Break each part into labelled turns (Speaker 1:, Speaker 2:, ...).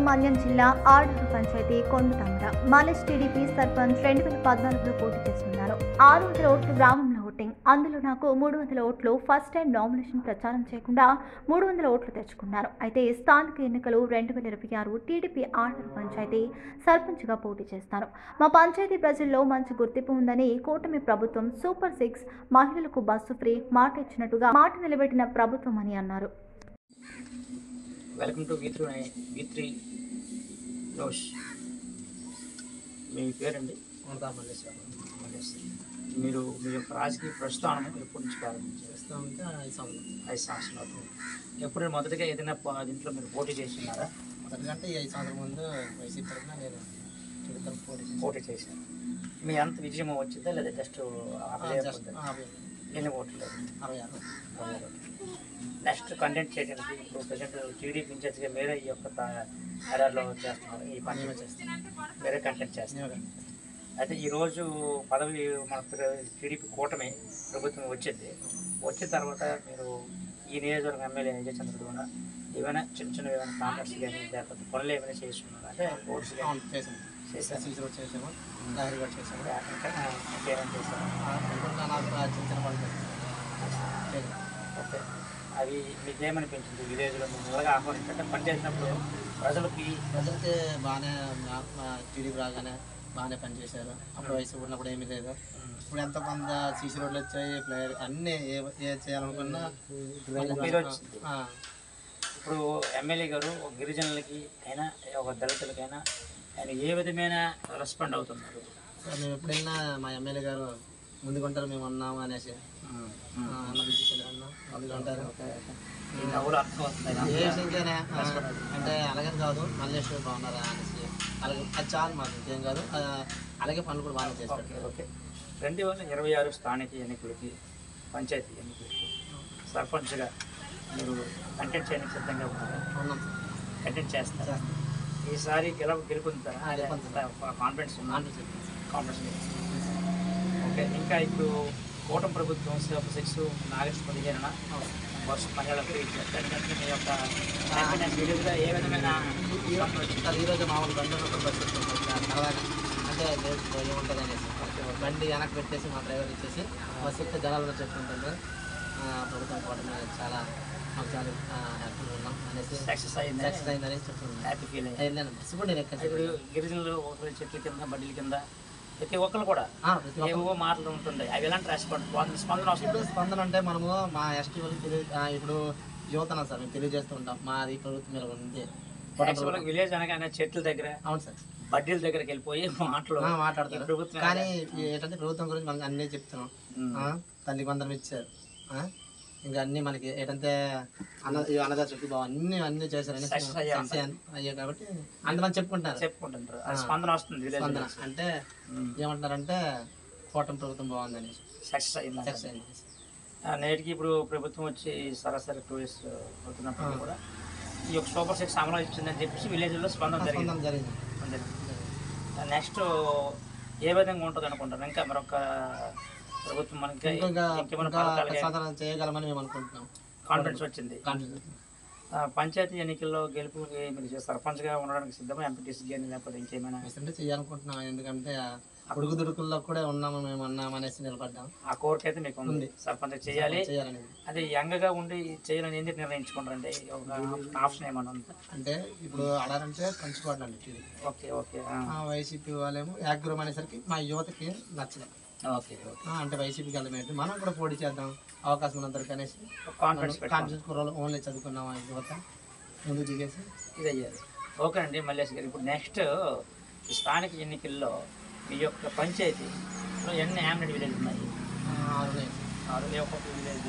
Speaker 1: మన్యం జిల్లా ఆడూరు పంచాయతీ కొండతామర మాలేష్ టీడీపీ సర్పంచ్ 2014లో పోటీ చేస్తున్నారు. 600 ఓట్లు గ్రామంలో ఓటింగ్. అందులో నాకు 300 ఓట్లు. ఫస్ట్ టైం నామినేషన్ ప్రచారం చేయకుండా 300 ఓట్లు తెచ్చుకున్నారు. అయితే స్థానిక ఎన్నికలు 2026 టీడీపీ ఆడూరు పంచాయతీ సర్పంచ్గా పోటీ చేస్తారు. మా పంచాయతీ ప్రజల్లో మంచి గుర్తింపు ఉందని, కూటమి ప్రభుత్వం సూపర్ 6 మహిళలకు బస్సు ఫ్రీ మాట ఇచ్చినట్టుగా మాట నిలబెట్టిన ప్రభుత్వం అని అన్నారు.
Speaker 2: Welcome to V3 news. మీ పేరండి?
Speaker 3: మల్లేశ్వరం.
Speaker 2: మీరు మీ యొక్క రాజకీయ ప్రస్థానం ఎప్పటి నుంచి ప్రారంభించారు?
Speaker 3: 5
Speaker 2: సంవత్సరాలు అవుతుంది. ఎప్పుడైనా మొదటిగా ఏదైనా దీంట్లో మీరు పోటీ చేస్తున్నారా?
Speaker 3: మొదటికంటే 5 సంవత్సరాల ముందు వైసీపీ తరఫున నేను
Speaker 2: పోటీ చేశాను. మీ అంత విజయం వచ్చిందా లేదా జస్ట్ ఎన్ని ఓట్లు?
Speaker 3: 66.
Speaker 2: నెక్స్ట్ కంటెంట్ చేయడానికి ఇప్పుడు ప్రజెంట్ టీడీపీ ఇన్ఛార్జ్గా మీరే ఈ యొక్క ఎడారిలో చేస్తున్నారు, ఈ పని చేస్తున్నారు, మీరే కంటెంట్ చేస్తున్నారు. అయితే ఈరోజు పదవి మన టీడీపీ కూటమి ప్రభుత్వం వచ్చిన తర్వాత మీరు ఈ నియోజకవర్గం ఎమ్మెల్యే విజయ చంద్రుడు కూడా ఏమైనా చిన్న ఏమైనా కాంట్రాక్ట్స్ కానీ లేకపోతే పనులు ఏమైనా చేస్తున్నారు? అంటే రోడ్స్
Speaker 3: చేసాము, చేసాము, లహరి కూడా చేసాము.
Speaker 2: ఇంకేమైనా చేశారు?
Speaker 3: చిన్న పనులు.
Speaker 2: ఓకే, అవి మీకేమనిపించింది? విలేజ్లో ముందుగా ఆహ్వానించంటే పని చేసినప్పుడు ప్రజలకి
Speaker 3: బాగానే టీడీపీ రాగానే బాగానే పనిచేశారు. అప్పుడు వయసు ఉన్నప్పుడు ఏమీ లేదు. ఇప్పుడు ఎంత కొంత సీసీ రోడ్లు వచ్చాయి, ఫ్లైర్ అన్నీ ఏ చేయాలనుకున్నా
Speaker 2: ఇప్పుడు ఎమ్మెల్యే గారు గిరిజనులకి అయినా ఒక దళితులకైనా ఆయన ఏ విధమైన రెస్పాండ్ అవుతున్నారు?
Speaker 3: మేము ఎప్పుడైనా మా ఎమ్మెల్యే గారు ముందుకుంటారు, మేము ఉన్నాము అనేసి ముందుకుంటారు. ఏ విషయంకైనా అంటే అలాగని కాదు, మల్లేశ్వరం బాగున్నారా అనేసి అలాగే అది చాలు, మాకు ఇంకేం కాదు. అలాగే పనులు కూడా బాగా చేస్తారు.
Speaker 2: ఓకే, 2026 స్థానిక ఎన్నికలకి, పంచాయతీ ఎన్నికలకి సర్పంచ్గా మీరు కంటెంట్ చేయడానికి సిద్ధంగా
Speaker 3: ఉన్నాం.
Speaker 2: కంటెంట్ చేస్తారు. ఈసారి గెలుపొందుతారా? Confidence confidence. ఓకే, ఇంకా ఇప్పుడు కూటమి ప్రభుత్వం సూపర్ 6 ఆగస్టు 15న బస్సు మహిళలకు ఇచ్చారు. మీ యొక్క విలువగా ఏ విధమైన
Speaker 3: ఈరోజు మామూలు బండి బస్సు అంటే ఏముంటుంది అనేసి బండి వెనక్కి పెట్టేసి మా డ్రైవర్ ఇచ్చేసి బస్సు ఎక్కితే జనాలు చెప్పుకుంటారు. ప్రభుత్వం కూటమి చాలా మాకు చాలా హ్యాపీగా ఉన్నాం అనేసి
Speaker 2: సక్సెస్ అయింది
Speaker 3: అనేసి చెప్తున్నాను.
Speaker 2: హ్యాపీ ఫీల్
Speaker 3: అయిందని బస్సు కూడా నేను ఎక్కడ
Speaker 2: ఇప్పుడు గిరిజనులు చెట్ల కింద, బడ్డీల కింద ప్రతి ఒక్కరు కూడా ఏవో మాటలు ఉంటుంటాయి. అవి ఎలాంటి స్పందన వస్తుంది?
Speaker 3: స్పందన అంటే మనము మా ఎస్టీ వాళ్ళకి ఇప్పుడు యువతన సార్ మేము తెలియజేస్తూ ఉంటాం, మాది ప్రభుత్వం మీద ఉంది.
Speaker 2: విలేజ్ అనగానే చెట్ల దగ్గర,
Speaker 3: అవును సార్,
Speaker 2: బడ్డీల దగ్గరికి వెళ్ళిపోయి
Speaker 3: మాట్లాడతారు. ప్రభుత్వం కానీ ఏంటంటే ప్రభుత్వం గురించి మనకి అన్నీ చెప్తున్నాం. తల్లికి వందనం ఇచ్చారు, ఇంకా అన్ని మనకి ఏంటంటే అన్నదాత శక్తి బాగా అన్ని చేశారని అయ్యాయి కాబట్టి అంతమంది చెప్పుకుంటారు.
Speaker 2: స్పందన వస్తుంది.
Speaker 3: స్పందన అంటే ఏమంటారంటే కూటమి ప్రభుత్వం బాగుందని
Speaker 2: సక్సెస్ అయింది. నేటికి ఇప్పుడు ప్రభుత్వం వచ్చి సరాసరి 2 years అవుతున్నప్పుడు కూడా ఈ యొక్క సూపర్ 6 అమలు ఇచ్చిందని చెప్పేసి విలేజ్లో స్పందన జరిగింది. నెక్స్ట్ ఏ విధంగా ఉంటుంది అనుకుంటారు? ఇంకా మరొక ప్రభుత్వం మనకి
Speaker 3: చేయగలమని మేము అనుకుంటున్నాం.
Speaker 2: కాన్ఫిడెన్స్ వచ్చింది. పంచాయతీ ఎన్నికల్లో గెలుపు మీరు సర్పంచ్గా ఉండడానికి సిద్ధమా? ఎంపీటీసీ కానీ లేకపోతే ఇంకేమైనా
Speaker 3: చేయాలనుకుంటున్నాం. ఎందుకంటే అడుగు దుడుకుల్లో కూడా ఉన్నాము, మేము అనేసి నిలబడ్డాం.
Speaker 2: ఆ కోరిక అయితే మీకు ఉంది, సర్పంచ్ చేయాలని. అదే యంగ్గా ఉండి చేయాలని ఎందుకు నిర్ణయించుకుంటారంటే ఆప్షన్ ఏమన్నా ఉందా?
Speaker 3: అంటే ఇప్పుడు ఆడారంటే పంచుకోవడానికి.
Speaker 2: ఓకే,
Speaker 3: వైసీపీ వాళ్ళేమో యాగ్రోమ్ అనేసరికి మా యువతకి నచ్చలేదు.
Speaker 2: ఓకే,
Speaker 3: అంటే వైసీపీకి వెళ్ళమేంటి, మనం కూడా పోటీ చేద్దాం, అవకాశం ఉన్నందరికి అనేసి కాన్ఫిడెన్స్ కుర్రలు ఓన్లీ చదువుకున్నాం యువత ముందు దిగేసి
Speaker 2: ఇది అయ్యారు. ఓకే అండి మల్లేష్ గారు, ఇప్పుడు నెక్స్ట్ స్థానిక ఎన్నికల్లో మీ యొక్క పంచాయతీలో ఎన్ని హ్యామ్లెట్ విలేజ్ ఉన్నాయి? 6 ఒక్కొక్క విలేజ్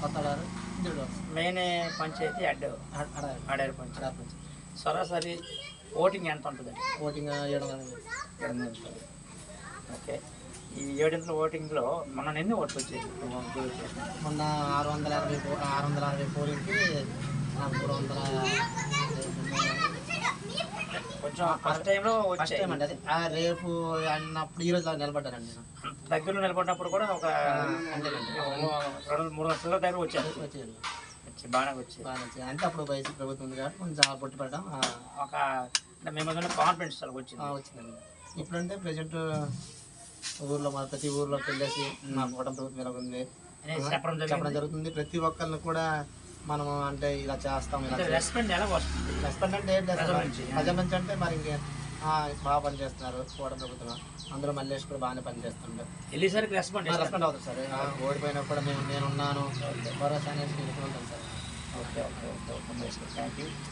Speaker 3: కొత్తడారు
Speaker 2: మెయిన్ పంచాయతీ అడారు పంచాయతీ. సరాసరి ఓటింగ్ ఎంత ఉంటుందండి?
Speaker 3: ఓటింగ్
Speaker 2: 700. ఓకే, ఈ 700 ఓటింగ్లో మొన్న ఎన్ని ఓట్లు వచ్చాయి?
Speaker 3: మొన్న 660 పోలింగ్కి 300
Speaker 2: కొంచెం ఫస్ట్ టైంలో
Speaker 3: వచ్చాయండి. అది రేపు అన్నప్పుడు ఈరోజు నిలబడ్డారండి.
Speaker 2: దగ్గరలో నిలబడినప్పుడు కూడా ఒక 200-300 దగ్గర వచ్చారు. బాగానే వచ్చి
Speaker 3: బాగా నచ్చింది. అంటే అప్పుడు వైసీపీ ప్రభుత్వం ఉంది కాబట్టి కొంచెం పొట్టి పడడం
Speaker 2: ఒక అంటే మేము కాన్ఫిడెన్స్ వచ్చింది.
Speaker 3: వచ్చిందండి. ఇప్పుడంటే ప్రజెంట్ ఊర్లో మన ప్రతి ఊర్లోకి వెళ్ళేసి మా కూటమి ప్రభుత్వం ఇలా ఉంది చెప్పడం జరుగుతుంది. ప్రతి ఒక్కరిని కూడా మనం అంటే ఇలా చేస్తాం, ఇలా
Speaker 2: రెస్పాండ్ ఎలా వస్తుంది?
Speaker 3: రెస్పాండ్ అంటే ఏంటి ప్రజల నుంచి అంటే మరి ఇంకే బాగా పనిచేస్తున్నారు కూటమి ప్రభుత్వం. అందులో మల్లేష్ కూడా బాగానే పనిచేస్తుంటారు. రెస్పాండ్ అవుతుంది సార్. ఓడిపోయినా కూడా నేనున్నాను భరోసా అనేసి ఉంటాను sir.
Speaker 2: Okay okay okay thank you.